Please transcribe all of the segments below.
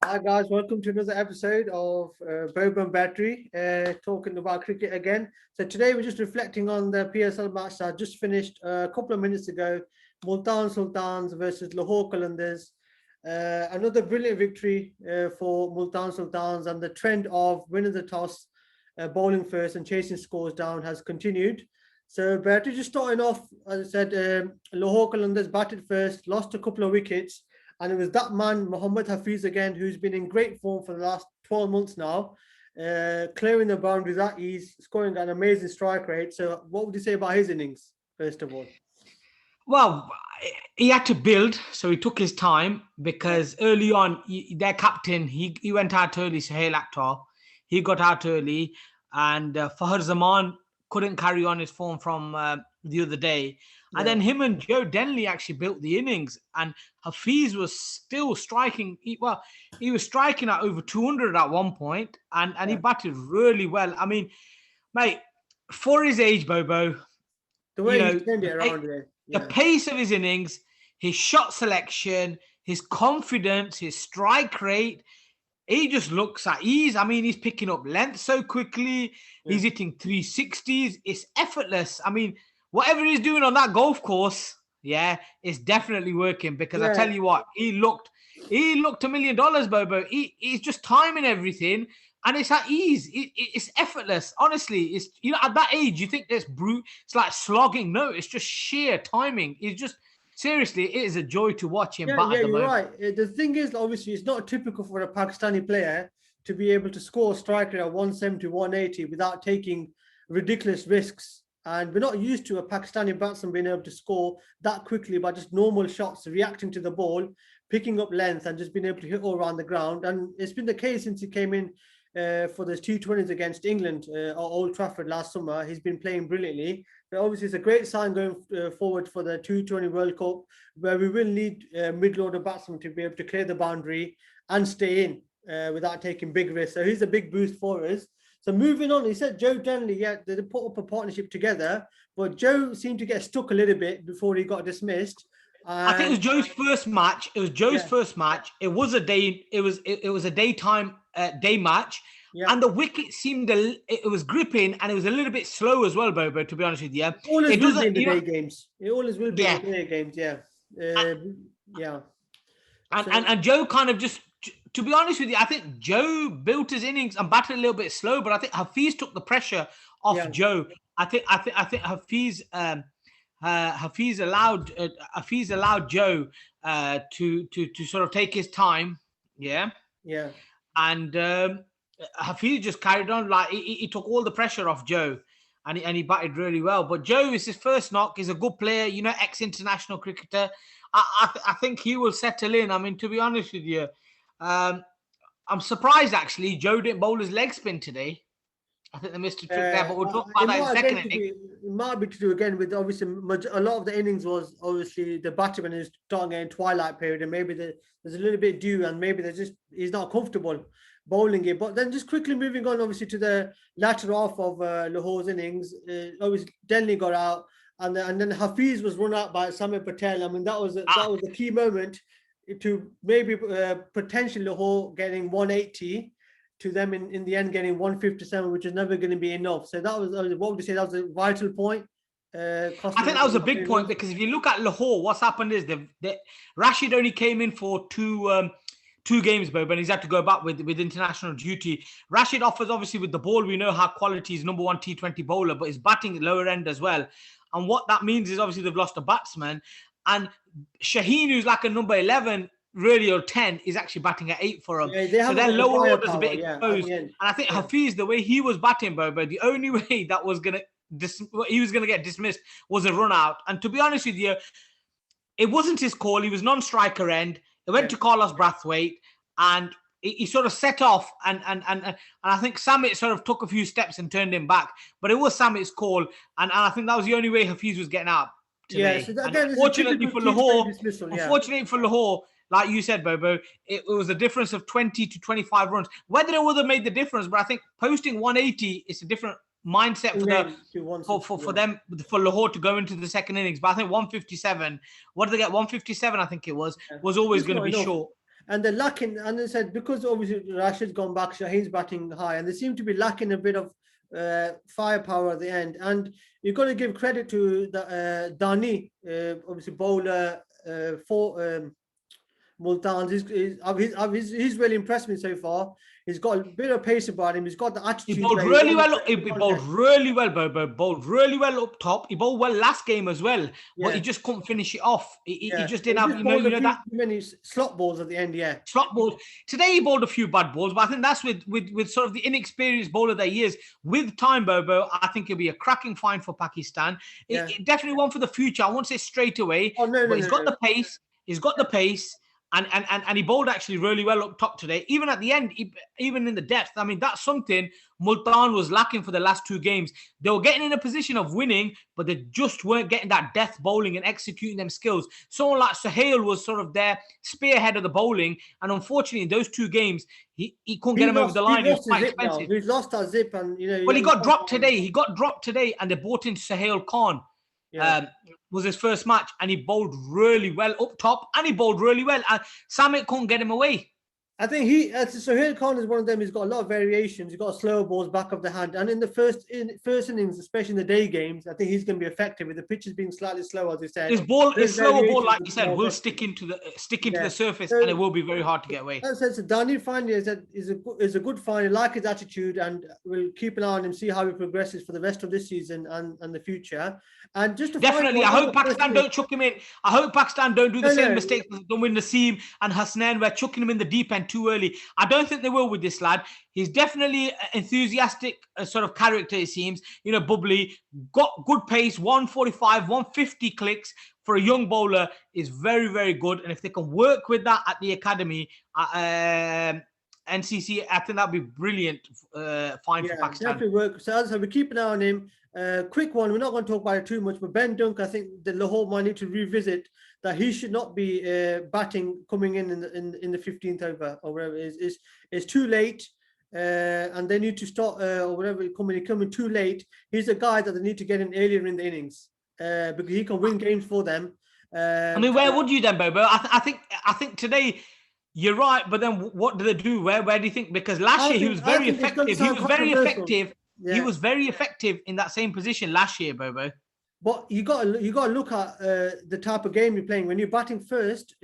Hi guys, welcome to another episode of Boban Battery, talking about cricket again. So today we're just reflecting on the PSL match that just finished a couple of minutes ago. Multan Sultans versus Lahore Qalanders. Another brilliant victory for Multan Sultans, and the trend of winning the toss, bowling first and chasing scores down has continued. So Battery just starting off, as I said, Lahore Qalanders batted first, lost a couple of wickets. And it was that man, Mohammad Hafiz again, who's been in great form for the last 12 months now, clearing the boundaries at ease, scoring an amazing strike rate. So what would you say about his innings, first of all? Well, he had to build, so he took his time Yeah, because early on, their captain, he went out early, Sohail Akhtar. He got out early, and Fahar Zaman couldn't carry on his form from the other day. And yeah, then him and Joe Denley actually built the innings, and Hafiz was still striking. He was striking at over 200 at one point, and he yeah. batted really well. I mean, mate, for his age, Bobo, The you way know, he's turned it around, yeah, the yeah, pace of his innings, his shot selection, his confidence, his strike rate, he just looks at ease. I mean, he's picking up length so quickly. yeah, He's hitting 360s. It's effortless. I mean, whatever he's doing on that golf course, yeah, it's definitely working because I tell yeah, you what, he looked $1 million, Bobo. He's just timing everything. And it's at ease. It's effortless. Honestly, it's at that age you think it's brute. It's like slogging. No, it's just sheer timing. It's just seriously, it is a joy to watch him. yeah, But yeah. at the You're moment, right. The thing is, obviously, it's not typical for a Pakistani player to be able to score a strike rate at 170, 180 without taking ridiculous risks. And we're not used to a Pakistani batsman being able to score that quickly by just normal shots, reacting to the ball, picking up length, and just being able to hit all around the ground. And it's been the case since he came in for the T20s against England at Old Trafford last summer. He's been playing brilliantly. But obviously, it's a great sign going forward for the T20 World Cup, where we will need mid-order batsmen to be able to clear the boundary and stay in without taking big risks. So he's a big boost for us. So moving on, he said Joe Denley, yeah, they put up a partnership together, but Joe seemed to get stuck a little bit before he got dismissed. I think it was And Joe's first match. It was Joe's yeah, first match. It was a day. It was a daytime day match, yeah, and the wicket seemed it was gripping, and it was a little bit slow as well, Bobo. To be honest with you, it always it will be doesn't. in the day games. It always will be in the Yeah, day games. Yeah, uh, yeah. and, So and and Joe kind of just. To be honest with you, I think Joe built his innings and batted a little bit slow, but I think Hafiz took the pressure off yeah, Joe. I think Hafiz allowed Joe to sort of take his time, yeah, yeah, and Hafiz just carried on like he took all the pressure off Joe, and he batted really well. But Joe is his first knock. He's a good player, ex-international cricketer. I think he will settle in. I mean, to be honest with you, um, I'm surprised actually Joe didn't bowl his leg spin today. I think they missed a trick there, but we'll talk about it that in the might second again to inning. be it might be to do again with obviously a lot of the innings was obviously the batsman is starting in twilight period, and maybe there's a little bit due, and maybe there's just he's not comfortable bowling it. But then just quickly moving on, obviously to the latter half of Lahore's innings, obviously Denley got out, and then Hafiz was run out by Samir Patel. I mean that Ah, was the key moment to maybe potentially Lahore getting 180 to them in the end getting 157, which is never going to be enough. So what would you say that was a vital point, I costing think them that was a the big three point runs. because if you look at Lahore, what's happened is Rashid only came in for two games, Bob, and he's had to go back with international duty. Rashid offers obviously with the ball. We know how quality is number one T20 bowler, but he's batting lower end as well. And what that means is obviously they've lost a batsman, and Shaheen, who's like a number 11, really, or 10, is actually batting at 8 for him. Yeah, they So haven't their got the lower order's a bit firepower. Yeah, at exposed. the end. And I think Yeah, Hafiz, the way he was batting, Bobo, the only way that was gonna he was gonna get dismissed was a run out. And to be honest with you, it wasn't his call. He was non-striker end. It went yeah, to Carlos Brathwaite, and he sort of set off, and I think Samit sort of took a few steps and turned him back. But it was Samit's call, and I think that was the only way Hafiz was getting out yeah. So today. that, And again, it's a unfortunately typical for T20 Lahore, dismissal. Yeah, unfortunately for Lahore, like you said, Bobo, it was a difference of 20 to 25 runs. Whether it would have made the difference, but I think posting 180 is a different mindset for the again to for 160. them for Lahore to go into the second innings. But I think 157, what did they get? 157, I think it was Yeah, always it's going to not be enough. short. and they're lacking. And they said because obviously Rashid's gone back, Shaheen's batting high, and they seem to be lacking a bit of firepower at the end. And you've got to give credit to the Dani, obviously bowler for Multan. He's really impressed me so far. He's got a bit of pace about him. He's got the attitude. He bowled really well. He bowled really well, Bobo. Bowled really well up top. He bowled well last game as well, but he just couldn't finish it off. He just didn't have, that many slot balls at the end. Yeah, slot balls. Today he bowled a few bad balls, but I think that's with sort of the inexperienced bowler that he is. With time, Bobo, I think it'll be a cracking find for Pakistan. It definitely one for the future. I won't say straight away. Oh no, but he's got the pace. He's got the pace. And he bowled actually really well up top today. Even at the end, even in the depth, I mean, that's something Multan was lacking for the last two games. They were getting in a position of winning, but they just weren't getting that depth bowling and executing them skills. Someone like Sohail was sort of their spearhead of the bowling. And unfortunately, in those two games, he couldn't get him over the line. He was quite expensive. He's lost that zip. And, well, he got dropped today. He got dropped today, and they brought in Sohail Khan. Was his first match, and he bowled really well up top, and he bowled really well, and Samit couldn't get him away. I think Sohail Khan is one of them. He's got a lot of variations. He's got slow balls, back of the hand, and in the first innings, especially in the day games, I think he's going to be effective with the pitches being slightly slow, as you said. His slower ball, like you said, will stick into the surface, and it will be very hard to get away. That says Dani finally is a good find. I like his attitude, and we'll keep an eye on him, see how he progresses for the rest of this season and the future. And just definitely, I hope Pakistan don't chuck him in. I hope Pakistan don't do the same mistakes as done with Naseem and Hasnain. We're chucking him in the deep end too early. I don't think they will with this lad. He's definitely enthusiastic sort of character, it seems. Bubbly, got good pace, 145, 150 clicks for a young bowler is very, very good. And if they can work with that at the academy, NCC, I think that'd be brilliant find for Pakistan. Definitely work. So as I said, we keep an eye on him. Quick one, we're not going to talk about it too much, but Ben Dunk, I think the Lahore might need to revisit that he should not be batting coming in the 15th over or whatever it is. It's too late, and they need to start or whatever coming too late. He's a guy that they need to get in earlier in the innings because he can win games for them. I mean, where would you then, Bobo? I think today. You're right, but then what do they do? Where do you think? Because last year he was very effective. He was very effective. Yeah. He was very effective in that same position last year, Bobo. But you got to look at the type of game you're playing. When you're batting first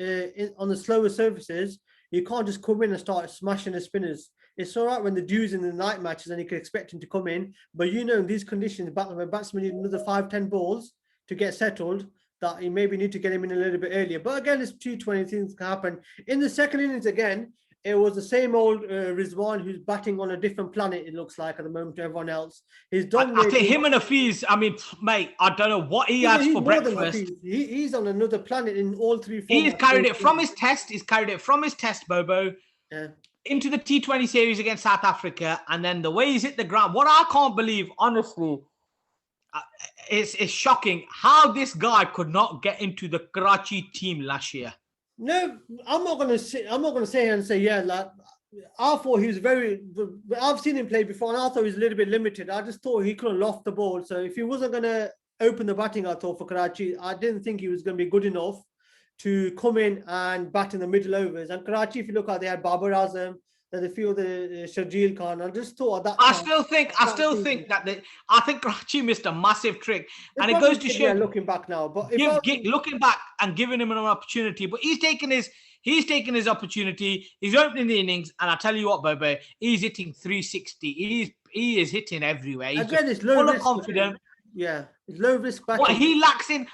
on the slower surfaces, you can't just come in and start smashing the spinners. It's all right when the dew's in the night matches and you can expect him to come in. But in these conditions, batsmen need another 5-10 balls to get settled. That you maybe need to get him in a little bit earlier. But again, it's T20, things can happen. In the second innings again, it was the same old Rizwan who's batting on a different planet, it looks like, at the moment to everyone else. He's dominating. I think him and Hafiz, I mean, mate, I don't know what he has for breakfast. He's on another planet in all three formats. He's carried it from his test. He's carried it from his test, Bobo, into the T20 series against South Africa. And then the way he's hit the ground, what I can't believe, honestly, it's shocking how this guy could not get into the Karachi team last year. No, I'm not going to say and say like I thought he was I've seen him play before, and I thought he was a little bit limited. I just thought he couldn't loft the ball. So if he wasn't going to open the batting, I thought for Karachi, I didn't think he was going to be good enough to come in and bat in the middle overs. And Karachi, if you look at, they had Babar Azam. That they feel the Sharjeel Khan. I just thought that. I still think Karachi missed a massive trick, and it goes to show. Looking back now, but looking back and giving him an opportunity, but he's taken his opportunity. He's opening the innings, and I tell you what, Bobo, he's hitting 360. He is hitting everywhere. He's again, it's low full risk, of confidence. Yeah, it's low risk batting.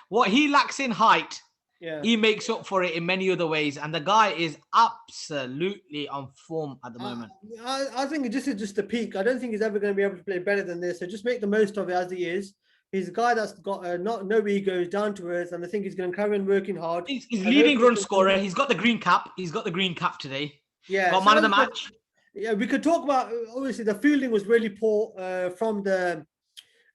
What he lacks in height. Yeah. He makes up for it in many other ways, and the guy is absolutely on form at the moment. I think this is just the peak. I don't think he's ever going to be able to play better than this. So just make the most of it as he is. He's a guy that's got no egos, down to earth, and I think he's going to carry on working hard. He's leading run scorer. He's got the green cap. He's got the green cap today. Yeah, got man of the match. Yeah, we could talk about, obviously the fielding was really poor from the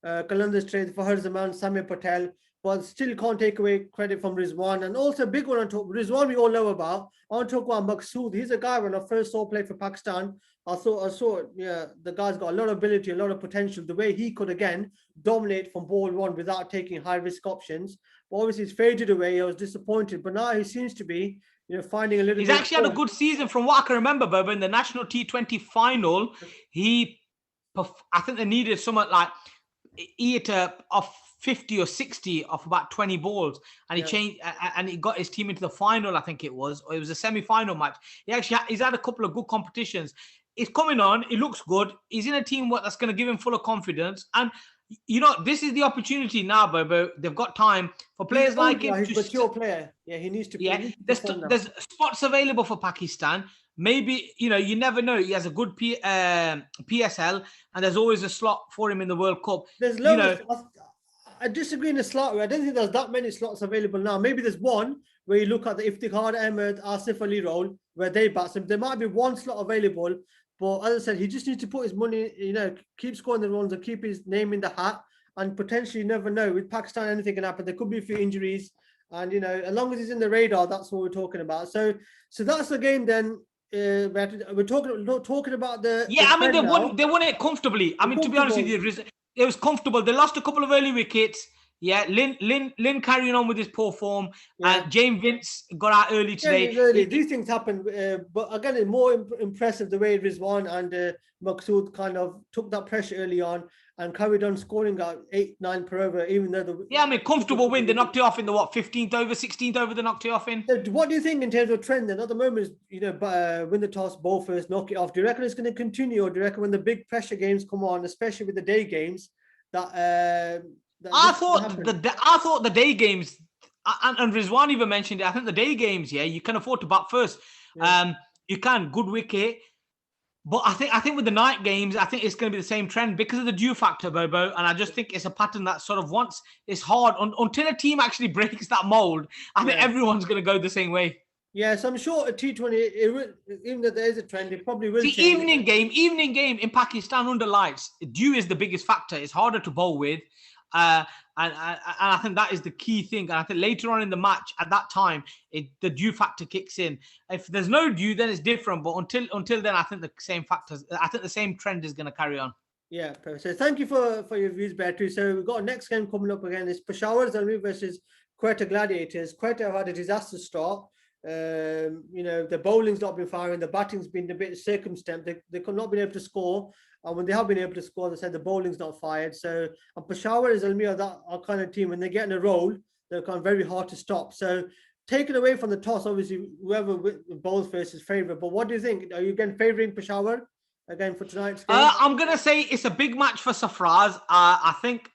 Qalanders trade for Zaman, Samir Patel. But still can't take away credit from Rizwan. And also a big one on top. Rizwan we all know about. I want to talk about Maqsood. He's a guy when I first saw play for Pakistan. I saw the guy's got a lot of ability, a lot of potential. The way he could again dominate from ball one without taking high risk options. But obviously it's faded away. I was disappointed. But now he seems to be, finding a little He's bit. actually had a good season from what I can remember, Bobo. In the national T20 final, I think they needed something like of 50 or 60 off about 20 balls, and he changed and he got his team into the final. I think it was a semi-final match. He's had a couple of good competitions. He's coming on. He looks good. He's in a team that's going to give him full of confidence. And this is the opportunity now, Bobo. They've got time for players like him. He's a mature player. Yeah, he needs to. Yeah, there's spots available for Pakistan. Maybe you never know. He has a good PSL, and there's always a slot for him in the World Cup. There's loads. I disagree in the slot. I don't think there's that many slots available now. Maybe there's one where you look at the Iftikhar Ahmed, Asif Ali role where they bat. So there might be one slot available, but as I said, he just needs to put his money. Keep scoring the runs and keep his name in the hat. And potentially, you never know. With Pakistan, anything can happen. There could be a few injuries, and as long as he's in the radar, that's what we're talking about. So that's the game then. We're talking about the. Yeah, they won it comfortably. To be honest with you, it was comfortable. They lost a couple of early wickets. Yeah, Lynn carrying on with his poor form. And James Vince got out early today. These things happen. But again, it's more impressive the way Rizwan and Maqsood kind of took that pressure early on and carried on scoring at 8-9 per over, even though comfortable win. They knocked it off in the 15th over, 16th over. They knocked it off in. What do you think in terms of trend? Then at the moment, win the toss, bowl first, knock it off. Do you reckon it's going to continue, or do you reckon when the big pressure games come on, especially with the day games, I thought the day games, and Rizwan even mentioned it. I think the day games, you can afford to bat first. Yeah. You can good wicket. But I think with the night games, I think it's going to be the same trend because of the dew factor, Bobo. And I just think it's a pattern that sort of once it's hard until a team actually breaks that mold. I think everyone's going to go the same way. Yeah, so I'm sure a T20, even though there is a trend, it probably will. See, evening game in Pakistan under lights, dew is the biggest factor. It's harder to bowl with. And I think that is the key thing. And I think later on in the match, at that time, the dew factor kicks in. If there's no dew, then it's different. But until then, I think the same factors. I think the same trend is going to carry on. Yeah, perfect. So thank you for your views, Beatrice. So we've got our next game coming up again. It's Peshawar Zalmi versus Quetta Gladiators. Quetta have had a disaster start. The bowling's not been firing. The batting's been a bit circumspect. They could not been able to score. And when they have been able to score, they said the bowling's not fired. So Peshawar is Almir, that our kind of team. When they get in a roll, they're kind of very hard to stop. So taken away from the toss, obviously, whoever bowls first is favourite. But what do you think? Are you again favouring Peshawar again for tonight's game? I'm going to say it's a big match for Sarfraz. I think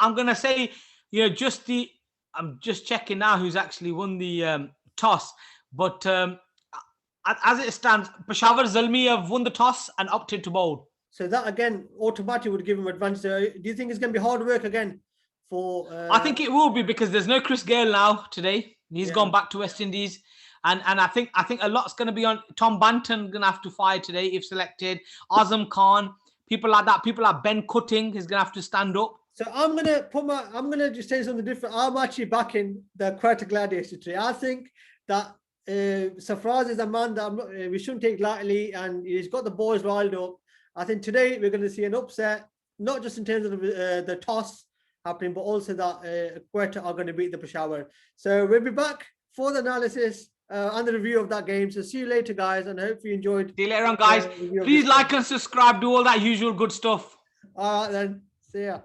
I'm going to say, I'm just checking now who's actually won the toss. But as it stands, Peshawar Zalmi have won the toss and opted to bowl. So that again automatically would give him advantage. Do you think it's going to be hard work again for? I think it will be because there's no Chris Gale now today. He's gone back to West Indies, and I think a lot's going to be on Tom Banton. Going to have to fire today if selected. Azam Khan, people like that. People like Ben Cutting is going to have to stand up. So I'm gonna just say something different. I'm actually backing the Quetta Gladiators today. I think that Sarfraz is a man that we shouldn't take lightly, and he's got the boys riled up. I think today we're going to see an upset, not just in terms of the toss happening, but also that Quetta are going to beat the Peshawar. So we'll be back for the analysis and the review of that game. So see you later, guys, and I hope you enjoyed. See you later on, guys. Please like and subscribe, do all that usual good stuff. All right, then. See ya.